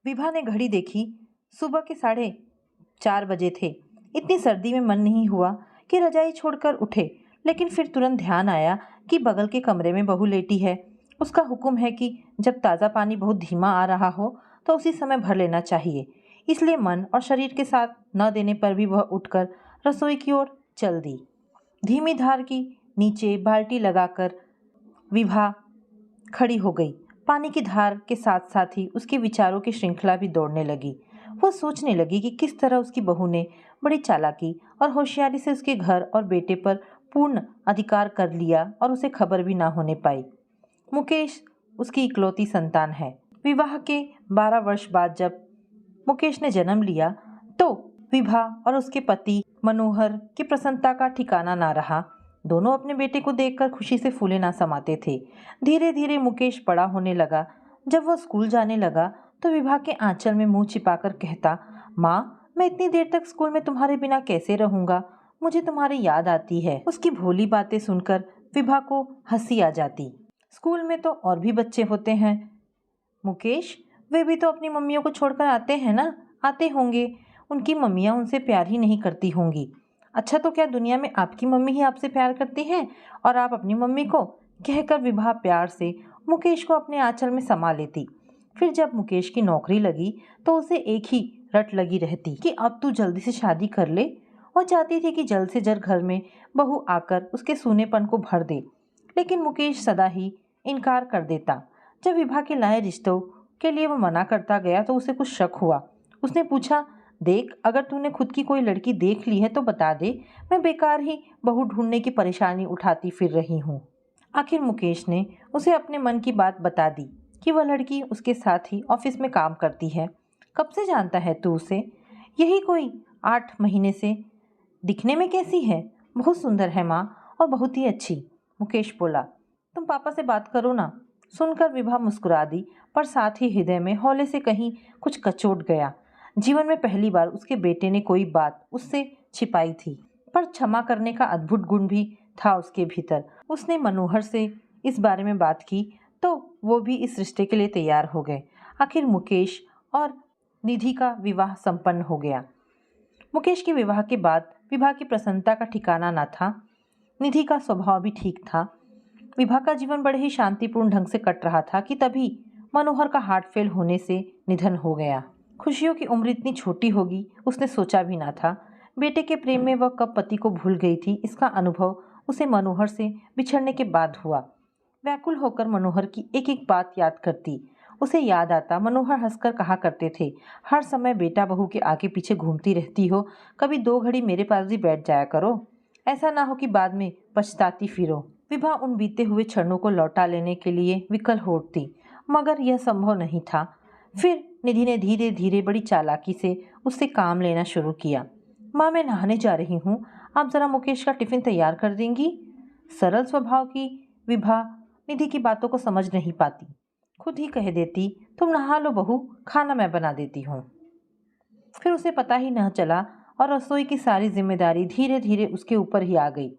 विभा ने घड़ी देखी। सुबह के 4:30 बजे थे। इतनी सर्दी में मन नहीं हुआ कि रजाई छोड़कर उठे, लेकिन फिर तुरंत ध्यान आया कि बगल के कमरे में बहू लेटी है। उसका हुक्म है कि जब ताज़ा पानी बहुत धीमा आ रहा हो तो उसी समय भर लेना चाहिए। इसलिए मन और शरीर के साथ न देने पर भी वह उठकर रसोई की ओर चल दी। धीमी धार की नीचे बाल्टी लगाकर विभा खड़ी हो गई। पानी की धार के साथ साथ ही उसके विचारों की श्रृंखला भी दौड़ने लगी। वह सोचने लगी कि किस तरह उसकी बहू ने बड़ी चालाकी और होशियारी से उसके घर और बेटे पर पूर्ण अधिकार कर लिया और उसे खबर भी ना होने पाई। मुकेश उसकी इकलौती संतान है। विवाह के 12 वर्ष बाद जब मुकेश ने जन्म लिया तो विभा और उसके पति मनोहर की प्रसन्नता का ठिकाना ना रहा। दोनों अपने बेटे को देखकर खुशी से फूले ना समाते थे। धीरे धीरे मुकेश बड़ा होने लगा। जब वह स्कूल जाने लगा तो विभा के आंचल में मुंह छिपाकर कहता, माँ, मैं इतनी देर तक स्कूल में तुम्हारे बिना कैसे रहूंगा? मुझे तुम्हारी याद आती है। उसकी भोली बातें सुनकर विभा को हंसी आ जाती। स्कूल में तो और भी बच्चे होते हैं मुकेश, वे भी तो अपनी मम्मियों को छोड़कर आते हैं ना? आते होंगे। उनकी मम्मियाँ उनसे प्यार ही नहीं करती होंगी। अच्छा, तो क्या दुनिया में आपकी मम्मी ही आपसे प्यार करती है और आप अपनी मम्मी को? कहकर विभा प्यार से मुकेश को अपने आंचल में समा लेती। फिर जब मुकेश की नौकरी लगी तो उसे एक ही रट लगी रहती कि अब तू जल्दी से शादी कर ले। और चाहती थी कि जल्द से जल्द घर में बहू आकर उसके सूनेपन को भर दे, लेकिन मुकेश सदा ही इनकार कर देता। जब विभा के लाए रिश्तों के लिए वो मना करता गया तो उसे कुछ शक हुआ। उसने पूछा, देख, अगर तूने खुद की कोई लड़की देख ली है तो बता दे। मैं बेकार ही बहू ढूंढने की परेशानी उठाती फिर रही हूँ। आखिर मुकेश ने उसे अपने मन की बात बता दी कि वह लड़की उसके साथ ही ऑफिस में काम करती है। कब से जानता है तू उसे? यही कोई 8 महीने से। दिखने में कैसी है? बहुत सुंदर है माँ, और बहुत ही अच्छी। मुकेश बोला, तुम पापा से बात करो ना। सुनकर विभा मुस्कुरा दी, पर साथ ही हृदय में हौले से कहीं कुछ कचोट गया। जीवन में पहली बार उसके बेटे ने कोई बात उससे छिपाई थी, पर क्षमा करने का अद्भुत गुण भी था उसके भीतर। उसने मनोहर से इस बारे में बात की तो वो भी इस रिश्ते के लिए तैयार हो गए। आखिर मुकेश और निधि का विवाह संपन्न हो गया। मुकेश के विवाह के बाद विभा की प्रसन्नता का ठिकाना न था। निधि का स्वभाव भी ठीक था। विभा का जीवन बड़े ही शांतिपूर्ण ढंग से कट रहा था कि तभी मनोहर का हार्ट फेल होने से निधन हो गया। खुशियों की उम्र इतनी छोटी होगी उसने सोचा भी ना था। बेटे के प्रेम में वह कब पति को भूल गई थी, इसका अनुभव उसे मनोहर से बिछड़ने के बाद हुआ। व्याकुल होकर मनोहर की एक एक बात याद करती। उसे याद आता, मनोहर हंसकर कहा करते थे, हर समय बेटा बहू के आगे पीछे घूमती रहती हो, कभी 2 घड़ी मेरे पास भी बैठ जाया करो, ऐसा ना हो कि बाद में पछताती फिरो। विभा उन बीते हुए क्षणों को लौटा लेने के लिए विकल होती, मगर यह संभव नहीं था। फिर निधि ने धीरे धीरे बड़ी चालाकी से उससे काम लेना शुरू किया। माँ, मैं नहाने जा रही हूँ, आप जरा मुकेश का टिफिन तैयार कर देंगी? सरल स्वभाव की विभा निधि की बातों को समझ नहीं पाती। खुद ही कह देती, तुम नहा लो बहू, खाना मैं बना देती हूँ। फिर उसे पता ही न चला और रसोई की सारी जिम्मेदारी धीरे धीरे उसके ऊपर ही आ गई।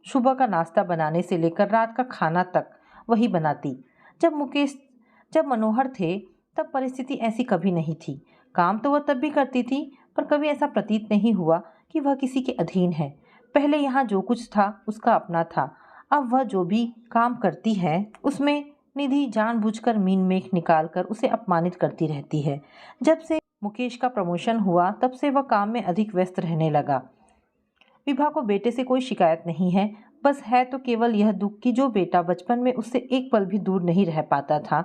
सुबह का नाश्ता बनाने से लेकर रात का खाना तक वही बनाती। जब मनोहर थे तब परिस्थिति ऐसी कभी नहीं थी। काम तो वह तब भी करती थी, पर कभी ऐसा प्रतीत नहीं हुआ कि वह किसी के अधीन है। पहले यहाँ जो कुछ था उसका अपना था। अब वह जो भी काम करती है उसमें निधि जानबूझकर मीन मेख निकालकर उसे अपमानित करती रहती है। जब से मुकेश का प्रमोशन हुआ तब से वह काम में अधिक व्यस्त रहने लगा। विभा को बेटे से कोई शिकायत नहीं है, बस है तो केवल यह दुख कि जो बेटा बचपन में उससे एक पल भी दूर नहीं रह पाता था,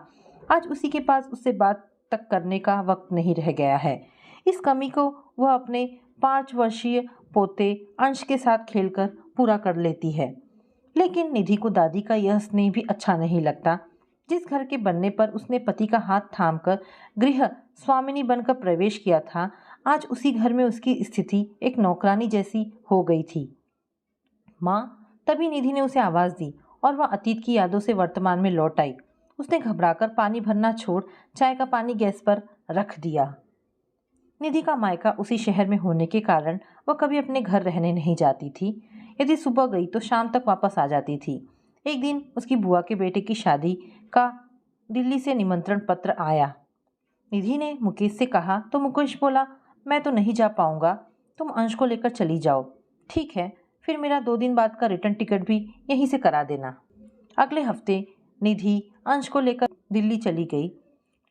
आज उसी के पास उससे बात तक करने का वक्त नहीं रह गया है। इस कमी को वह अपने 5 वर्षीय पोते अंश के साथ खेलकर पूरा कर लेती है। लेकिन निधि को दादी का यह स्नेह भी अच्छा नहीं लगता। जिस घर के बनने पर उसने पति का हाथ थामकर गृह स्वामिनी बनकर प्रवेश किया था, आज उसी घर में उसकी स्थिति एक नौकरानी जैसी हो गई थी। माँ, तभी निधि ने उसे आवाज़ दी और वह अतीत की यादों से वर्तमान में लौट आई। उसने घबराकर पानी भरना छोड़ चाय का पानी गैस पर रख दिया। निधि का मायका उसी शहर में होने के कारण वह कभी अपने घर रहने नहीं जाती थी। यदि सुबह गई तो शाम तक वापस आ जाती थी। एक दिन उसकी बुआ के बेटे की शादी का दिल्ली से निमंत्रण पत्र आया। निधि ने मुकेश से कहा तो मुकेश बोला, मैं तो नहीं जा पाऊंगा, तुम अंश को लेकर चली जाओ। ठीक है, फिर मेरा 2 दिन बाद का रिटर्न टिकट भी यहीं से करा देना। अगले हफ्ते निधि अंश को लेकर दिल्ली चली गई।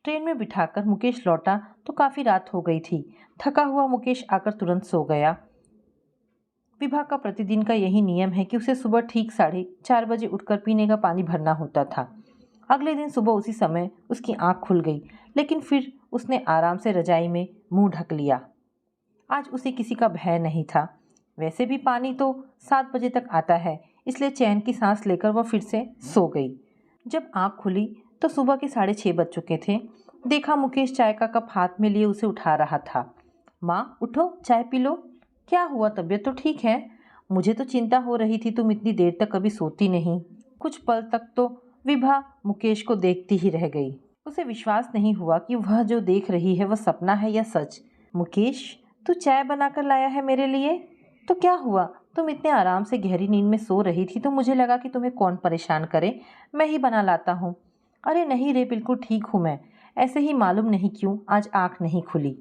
ट्रेन में बिठाकर मुकेश लौटा तो काफ़ी रात हो गई थी। थका हुआ मुकेश आकर तुरंत सो गया। विभा का प्रतिदिन का यही नियम है कि उसे सुबह ठीक 4:30 बजे उठकर पीने का पानी भरना होता था। अगले दिन सुबह उसी समय उसकी आंख खुल गई, लेकिन फिर उसने आराम से रजाई में मुंह ढक लिया। आज उसे किसी का भय नहीं था। वैसे भी पानी तो 7 बजे तक आता है, इसलिए चैन की सांस लेकर वह फिर से सो गई। जब आंख खुली तो सुबह के 6:30 बज चुके थे। देखा मुकेश चाय का कप हाथ में लिए उसे उठा रहा था। माँ उठो, चाय पी लो। क्या हुआ, तबीयत तो ठीक है? मुझे तो चिंता हो रही थी, तुम इतनी देर तक कभी सोती नहीं। कुछ पल तक तो विभा मुकेश को देखती ही रह गई। उसे विश्वास नहीं हुआ कि वह जो देख रही है वह सपना है या सच। मुकेश, तू चाय बनाकर लाया है मेरे लिए? तो क्या हुआ, तुम इतने आराम से गहरी नींद में सो रही थी तो मुझे लगा कि तुम्हें कौन परेशान करे, मैं ही बना लाता हूँ। अरे नहीं रे, बिल्कुल ठीक हूँ मैं, ऐसे ही मालूम नहीं क्यों आज आँख नहीं खुली।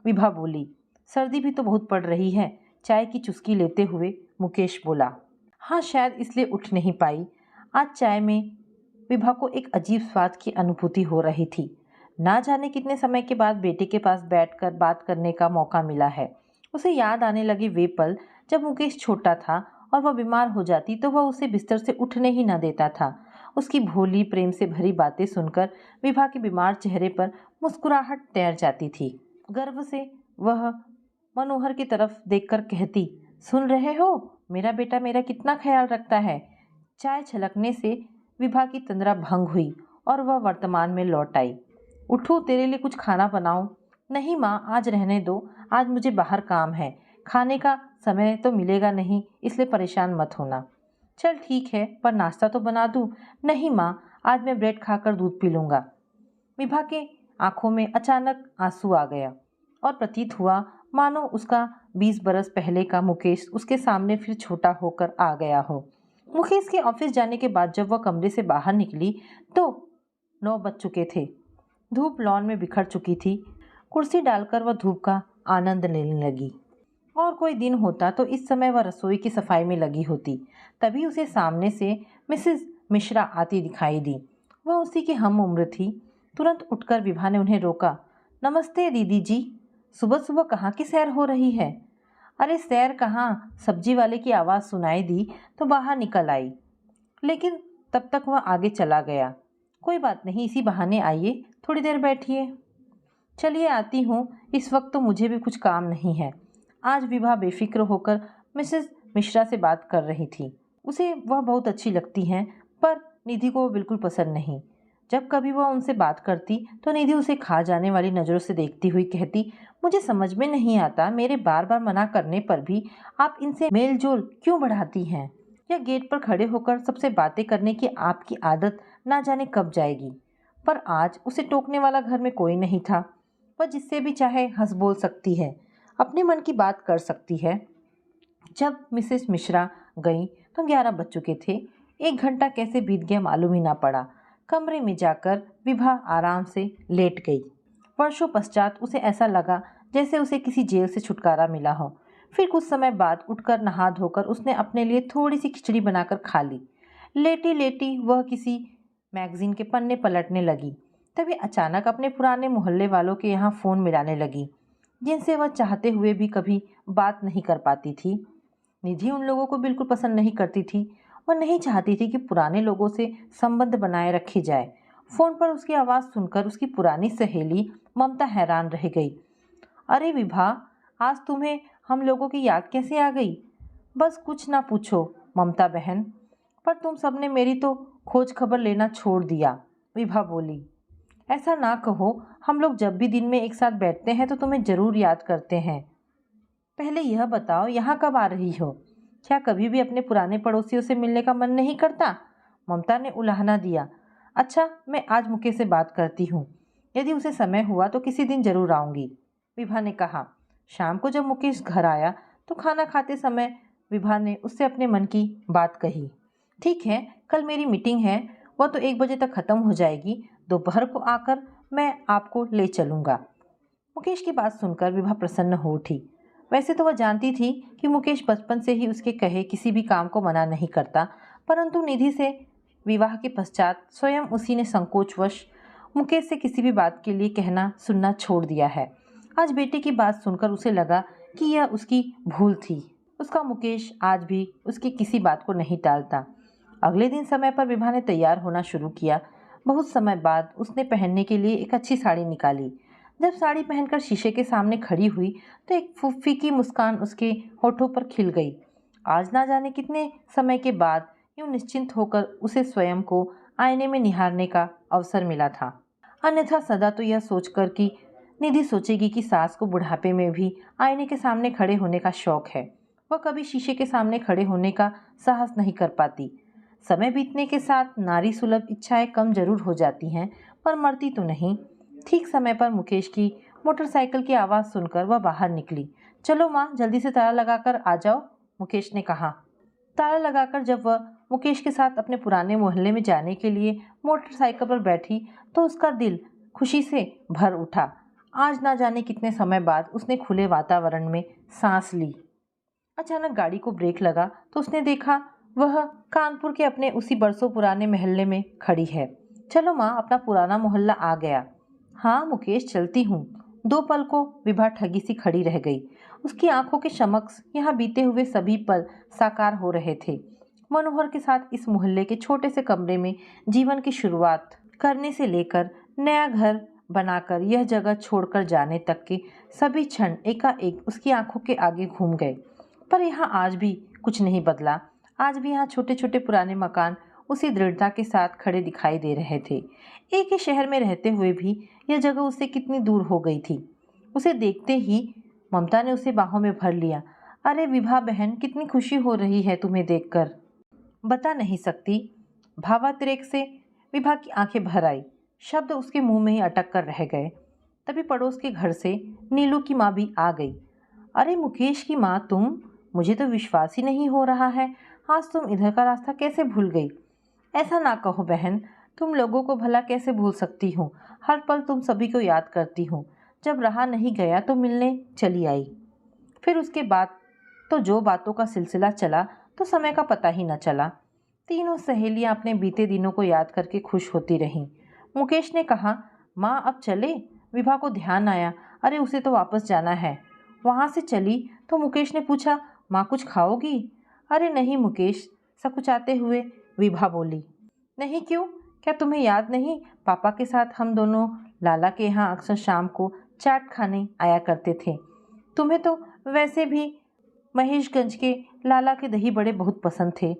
विभा बोली। सर्दी भी तो बहुत पड़ रही है, चाय की चुस्की लेते हुए मुकेश बोला। हाँ, शायद इसलिए उठ नहीं पाई। आज चाय में विभा को एक अजीब स्वाद की अनुभूति हो रही थी। ना जाने कितने समय के बाद बेटे के पास बैठकर बात करने का मौका मिला है। उसे याद आने लगे वे पल जब मुकेश छोटा था और वह बीमार हो जाती तो वह उसे बिस्तर से उठने ही न देता था। उसकी भोली प्रेम से भरी बातें सुनकर विभा के बीमार चेहरे पर मुस्कुराहट तैर जाती थी। गर्व से वह मनोहर की तरफ देखकर कहती, सुन रहे हो, मेरा बेटा मेरा कितना ख्याल रखता है। चाय छलकने से विभा की तंद्रा भंग हुई और वह वर्तमान में लौट आई। उठो, तेरे लिए कुछ खाना बनाऊं? नहीं माँ, आज रहने दो, आज मुझे बाहर काम है, खाने का समय तो मिलेगा नहीं, इसलिए परेशान मत होना। चल ठीक है, पर नाश्ता तो बना दूं? नहीं माँ, आज मैं ब्रेड खाकर दूध पी लूँगा। विभा के आंखों में अचानक आंसू आ गया और प्रतीत हुआ मानो उसका 20 बरस पहले का मुकेश उसके सामने फिर छोटा होकर आ गया हो। मुकेश के ऑफिस जाने के बाद जब वह कमरे से बाहर निकली तो 9 बज चुके थे। धूप लॉन में बिखर चुकी थी। कुर्सी डालकर वह धूप का आनंद लेने लगी। और कोई दिन होता तो इस समय वह रसोई की सफाई में लगी होती। तभी उसे सामने से मिसेस मिश्रा आती दिखाई दी। वह उसी की हम उम्र थी। तुरंत उठकर विभा ने उन्हें रोका। नमस्ते दीदी जी, सुबह सुबह कहाँ की सैर हो रही है? अरे सैर कहाँ, सब्जी वाले की आवाज़ सुनाई दी तो बाहर निकल आई, लेकिन तब तक वह आगे चला गया। कोई बात नहीं, इसी बहाने आइए, थोड़ी देर बैठिए। चलिए आती हूँ, इस वक्त तो मुझे भी कुछ काम नहीं है। आज विभा बेफिक्र होकर मिसेस मिश्रा से बात कर रही थी। उसे वह बहुत अच्छी लगती हैं, पर निधि को वो बिल्कुल पसंद नहीं। जब कभी वह उनसे बात करती तो निधि उसे खा जाने वाली नज़रों से देखती हुई कहती, मुझे समझ में नहीं आता, मेरे बार बार मना करने पर भी आप इनसे मेल जोल क्यों बढ़ाती हैं? या गेट पर खड़े होकर सबसे बातें करने की आपकी आदत ना जाने कब जाएगी। पर आज उसे टोकने वाला घर में कोई नहीं था। वह जिससे भी चाहे हंस बोल सकती है, अपने मन की बात कर सकती है। जब मिसेस मिश्रा गईं तो 11 बज चुके थे। 1 घंटा कैसे बीत गया मालूम ही ना पड़ा। कमरे में जाकर विभा आराम से लेट गई। वर्षों पश्चात उसे ऐसा लगा जैसे उसे किसी जेल से छुटकारा मिला हो। फिर कुछ समय बाद उठकर नहा धोकर उसने अपने लिए थोड़ी सी खिचड़ी बनाकर खा ली। लेटी लेटी वह किसी मैगजीन के पन्ने पलटने लगी। तभी अचानक अपने पुराने मोहल्ले वालों के यहाँ फ़ोन मिलाने लगी, जिनसे वह चाहते हुए भी कभी बात नहीं कर पाती थी। निधि उन लोगों को बिल्कुल पसंद नहीं करती थी। वह नहीं चाहती थी कि पुराने लोगों से संबंध बनाए रखे जाए। फ़ोन पर उसकी आवाज़ सुनकर उसकी पुरानी सहेली ममता हैरान रह गई। अरे विभा, आज तुम्हें हम लोगों की याद कैसे आ गई? बस कुछ ना पूछो ममता बहन, पर तुम सबने मेरी तो खोज खबर लेना छोड़ दिया। विभा बोली। ऐसा ना कहो, हम लोग जब भी दिन में एक साथ बैठते हैं तो तुम्हें ज़रूर याद करते हैं। पहले यह बताओ, यहाँ कब आ रही हो? क्या कभी भी अपने पुराने पड़ोसियों से मिलने का मन नहीं करता? ममता ने उलाहना दिया। अच्छा, मैं आज मुकेश से बात करती हूँ, यदि उसे समय हुआ तो किसी दिन ज़रूर आऊँगी, विभा ने कहा। शाम को जब मुकेश घर आया तो खाना खाते समय विभा ने उससे अपने मन की बात कही। ठीक है, कल मेरी मीटिंग है, वह तो 1 बजे तक ख़त्म हो जाएगी। दोपहर को आकर मैं आपको ले चलूँगा। मुकेश की बात सुनकर विभा प्रसन्न हो उठी। वैसे तो वह जानती थी कि मुकेश बचपन से ही उसके कहे किसी भी काम को मना नहीं करता, परंतु निधि से विवाह के पश्चात स्वयं उसी ने संकोचवश मुकेश से किसी भी बात के लिए कहना सुनना छोड़ दिया है। आज बेटे की बात सुनकर उसे लगा कि यह उसकी भूल थी। उसका मुकेश आज भी उसकी किसी बात को नहीं टालता। अगले दिन समय पर विभा ने तैयार होना शुरू किया। बहुत समय बाद उसने पहनने के लिए एक अच्छी साड़ी निकाली। जब साड़ी पहनकर शीशे के सामने खड़ी हुई तो एक फीकी मुस्कान उसके होठों पर खिल गई। आज ना जाने कितने समय के बाद यूं निश्चिंत होकर उसे स्वयं को आईने में निहारने का अवसर मिला था। अन्यथा सदा तो यह सोचकर कि निधि सोचेगी कि सास को बुढ़ापे में भी आईने के सामने खड़े होने का शौक है, वह कभी शीशे के सामने खड़े होने का साहस नहीं कर पाती। समय बीतने के साथ नारी सुलभ इच्छाएं कम जरूर हो जाती हैं, पर मरती तो नहीं। ठीक समय पर मुकेश की मोटरसाइकिल की आवाज़ सुनकर वह बाहर निकली। चलो माँ, जल्दी से ताला लगाकर आ जाओ, मुकेश ने कहा। ताला लगाकर जब वह मुकेश के साथ अपने पुराने मोहल्ले में जाने के लिए मोटरसाइकिल पर बैठी तो उसका दिल खुशी से भर उठा। आज ना जाने कितने समय बाद उसने खुले वातावरण में सांस ली। अचानक गाड़ी को ब्रेक लगा तो उसने देखा वह कानपुर के अपने उसी बरसों पुराने मोहल्ले में खड़ी है। चलो माँ, अपना पुराना मोहल्ला आ गया। हाँ मुकेश, चलती हूँ। दो पल को विभा ठगी सी खड़ी रह गई। उसकी आंखों के समक्ष यहाँ बीते हुए सभी पल साकार हो रहे थे। मनोहर के साथ इस मोहल्ले के छोटे से कमरे में जीवन की शुरुआत करने से लेकर नया घर बनाकर यह जगह छोड़कर जाने तक के सभी क्षण एकाएक उसकी आंखों के आगे घूम गए। पर यहाँ आज भी कुछ नहीं बदला। आज भी यहाँ छोटे छोटे पुराने मकान उसी दृढ़ता के साथ खड़े दिखाई दे रहे थे। एक ही शहर में रहते हुए भी यह जगह उससे कितनी दूर हो गई थी। उसे देखते ही ममता ने उसे बाहों में भर लिया। अरे विभा बहन, कितनी खुशी हो रही है तुम्हें देखकर, बता नहीं सकती। भावातिरेक से विभा की आंखें भर आई। शब्द उसके मुंह में ही अटक कर रह गए। तभी पड़ोस के घर से नीलू की माँ भी आ गई। अरे मुकेश की माँ तुम, मुझे तो विश्वास ही नहीं हो रहा है। आज तुम इधर का रास्ता कैसे भूल गई? ऐसा ना कहो बहन, तुम लोगों को भला कैसे भूल सकती हूँ। हर पल तुम सभी को याद करती हूँ। जब रहा नहीं गया तो मिलने चली आई। फिर उसके बाद तो जो बातों का सिलसिला चला तो समय का पता ही न चला। तीनों सहेलियां अपने बीते दिनों को याद करके खुश होती रहीं। मुकेश ने कहा, माँ अब चले? विभा को ध्यान आया, अरे उसे तो वापस जाना है। वहाँ से चली तो मुकेश ने पूछा, माँ कुछ खाओगी? अरे नहीं मुकेश, सकुचाते हुए विभा बोली। नहीं क्यों? क्या तुम्हें याद नहीं, पापा के साथ हम दोनों लाला के यहाँ अक्सर शाम को चाट खाने आया करते थे। तुम्हें तो वैसे भी महेशगंज के लाला के दही बड़े बहुत पसंद थे,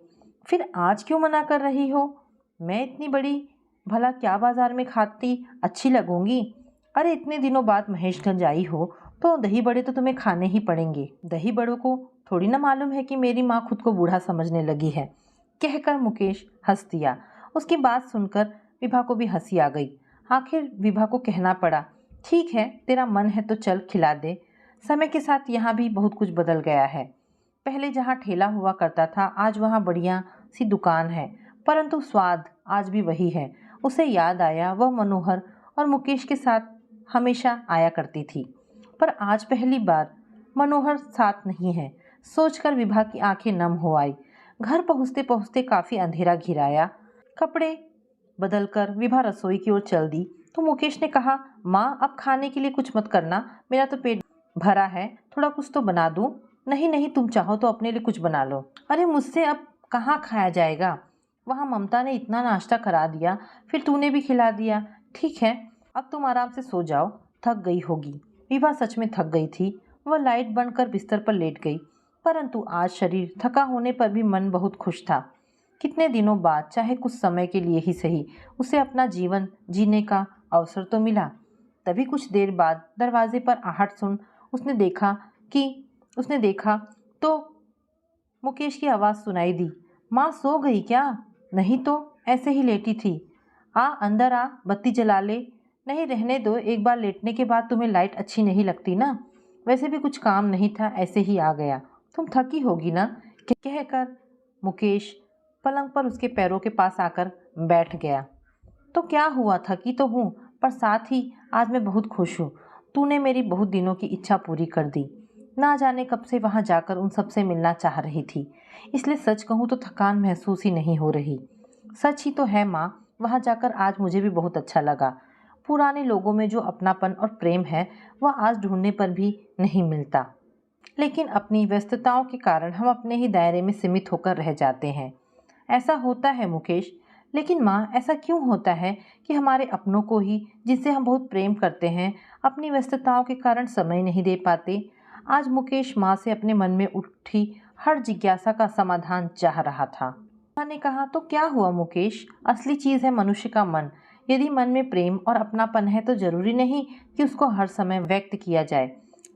फिर आज क्यों मना कर रही हो? मैं इतनी बड़ी भला क्या बाजार में खाती अच्छी लगूंगी? अरे इतने दिनों बाद महेशगंज आई हो तो दही बड़े तो तुम्हें खाने ही पड़ेंगे। दही बड़ों को थोड़ी ना मालूम है कि मेरी माँ खुद को बूढ़ा समझने लगी है, कहकर मुकेश हंस दिया। उसकी बात सुनकर विभा को भी हंसी आ गई। आखिर विभा को कहना पड़ा, ठीक है तेरा मन है तो चल खिला दे। समय के साथ यहाँ भी बहुत कुछ बदल गया है। पहले जहाँ ठेला हुआ करता था आज वहाँ बढ़िया सी दुकान है, परंतु स्वाद आज भी वही है। उसे याद आया वह मनोहर और मुकेश के साथ हमेशा आया करती थी, पर आज पहली बार मनोहर साथ नहीं है। सोचकर विभा की आंखें नम हो आई। घर पहुँचते पहुँचते काफ़ी अंधेरा घिर आया। कपड़े बदलकर विभा रसोई की ओर चल दी तो मुकेश ने कहा, माँ अब खाने के लिए कुछ मत करना, मेरा तो पेट भरा है, थोड़ा कुछ तो बना दूँ। नहीं नहीं, तुम चाहो तो अपने लिए कुछ बना लो। अरे मुझसे अब कहाँ खाया जाएगा? वहाँ ममता ने इतना नाश्ता करा दिया, फिर तूने भी खिला दिया। ठीक है अब तुम आराम से सो जाओ, थक गई होगी। विभा सच में थक गई थी। वह लाइट बंद कर बिस्तर पर लेट गई, परंतु आज शरीर थका होने पर भी मन बहुत खुश था। कितने दिनों बाद, चाहे कुछ समय के लिए ही सही, उसे अपना जीवन जीने का अवसर तो मिला। तभी कुछ देर बाद दरवाजे पर आहट सुन उसने देखा तो मुकेश की आवाज़ सुनाई दी। माँ सो गई क्या? नहीं तो ऐसे ही लेटी थी। आ अंदर आ, बत्ती जला ले। नहीं रहने दो, एक बार लेटने के बाद तुम्हें लाइट अच्छी नहीं लगती ना। वैसे भी कुछ काम नहीं था, ऐसे ही आ गया। तुम थकी होगी ना, कहकर मुकेश पलंग पर उसके पैरों के पास आकर बैठ गया। तो क्या हुआ, थकी तो हूँ, पर साथ ही आज मैं बहुत खुश हूँ। तूने मेरी बहुत दिनों की इच्छा पूरी कर दी। ना जाने कब से वहाँ जाकर उन सबसे मिलना चाह रही थी, इसलिए सच कहूँ तो थकान महसूस ही नहीं हो रही। सच ही तो है माँ, वहाँ जाकर आज मुझे भी बहुत अच्छा लगा। पुराने लोगों में जो अपनापन और प्रेम है वह आज ढूंढने पर भी नहीं मिलता। लेकिन अपनी व्यस्तताओं के कारण हम अपने ही दायरे में सीमित होकर रह जाते हैं। ऐसा होता है मुकेश, लेकिन माँ ऐसा क्यों होता है कि हमारे अपनों को ही, जिनसे हम बहुत प्रेम करते हैं, अपनी व्यस्तताओं के कारण समय नहीं दे पाते। आज मुकेश माँ से अपने मन में उठी हर जिज्ञासा का समाधान चाह रहा था। माँ ने कहा, तो क्या हुआ मुकेश, असली चीज़ है मनुष्य का मन। यदि मन में प्रेम और अपनापन है तो जरूरी नहीं कि उसको हर समय व्यक्त किया जाए।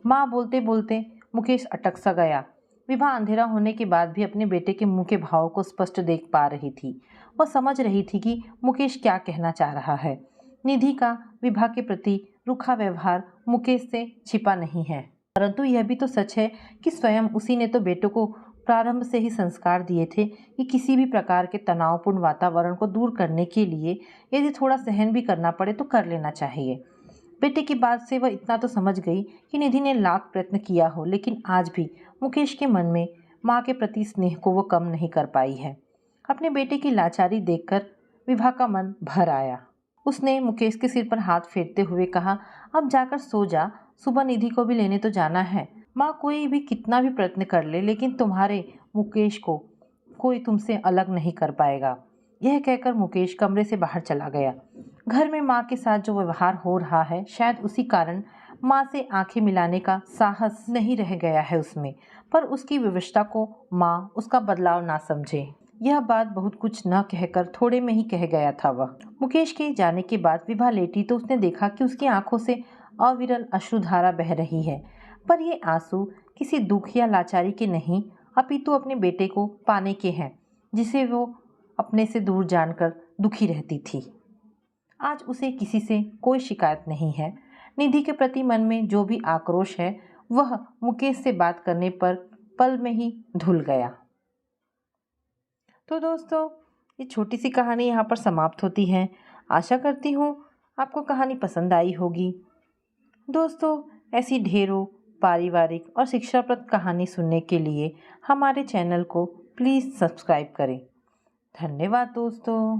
माँ बोलते बोलते मुकेश अटक सा गया। विभा अंधेरा होने के बाद भी अपने बेटे के मुंह के भाव को स्पष्ट देख पा रही थी। वह समझ रही थी कि मुकेश क्या कहना चाह रहा है। निधि का विभा के प्रति रूखा व्यवहार मुकेश से छिपा नहीं है, परंतु यह भी तो सच है कि स्वयं उसी ने तो बेटों को प्रारंभ से ही संस्कार दिए थे कि किसी भी प्रकार के तनावपूर्ण वातावरण को दूर करने के लिए यदि थोड़ा सहन भी करना पड़े तो कर लेना चाहिए। बेटे की बात से वह इतना तो समझ गई कि निधि ने लाख प्रयत्न किया हो, लेकिन आज भी मुकेश के मन में माँ के प्रति स्नेह को वो कम नहीं कर पाई है। अपने बेटे की लाचारी देखकर विभा का मन भर आया। उसने मुकेश के सिर पर हाथ फेरते हुए कहा, अब जाकर सो जा, सुबह निधि को भी लेने तो जाना है। माँ कोई भी कितना भी प्रयत्न कर ले, लेकिन तुम्हारे मुकेश को कोई तुमसे अलग नहीं कर पाएगा। यह कहकर मुकेश कमरे से बाहर चला गया। घर में माँ के साथ जो व्यवहार हो रहा है, शायद उसी कारण माँ से आंखें मिलाने का साहस नहीं रह गया है उसमें। पर उसकी विवशता को माँ उसका बदलाव ना समझे। यह बात बहुत कुछ न कहकर थोड़े में ही कह गया था वह। मुकेश के जाने के बाद विभा लेटी तो उसने देखा कि उसकी आंखों से अविरल अश्रुधारा बह रही है। पर ये आंसू किसी दुख या लाचारी के नहीं, अपितु अपने बेटे को पाने के हैं, जिसे वो अपने से दूर जानकर दुखी रहती थी। आज उसे किसी से कोई शिकायत नहीं है। निधि के प्रति मन में जो भी आक्रोश है वह मुकेश से बात करने पर पल में ही धुल गया। तो दोस्तों, ये छोटी सी कहानी यहाँ पर समाप्त होती है। आशा करती हूँ आपको कहानी पसंद आई होगी। दोस्तों, ऐसी ढेरों पारिवारिक और शिक्षाप्रद कहानी सुनने के लिए हमारे चैनल को प्लीज़ सब्सक्राइब करें। धन्यवाद दोस्तों।